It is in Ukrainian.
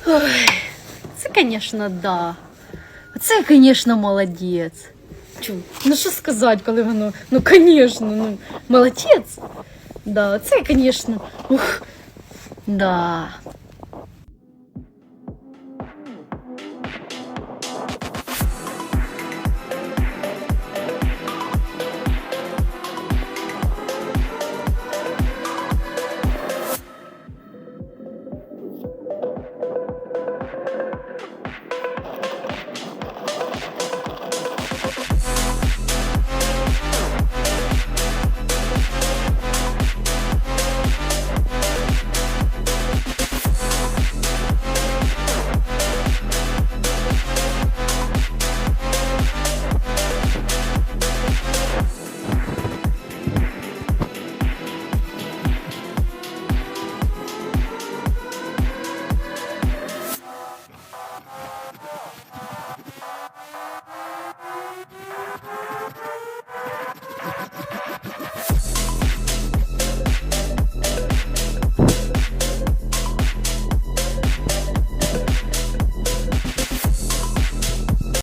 Ой, це, звісно, да. Це, звісно, молодець. Чу, ну що сказати, коли воно, ну, звісно, ну, молодець. Да, це, звісно, ух, да.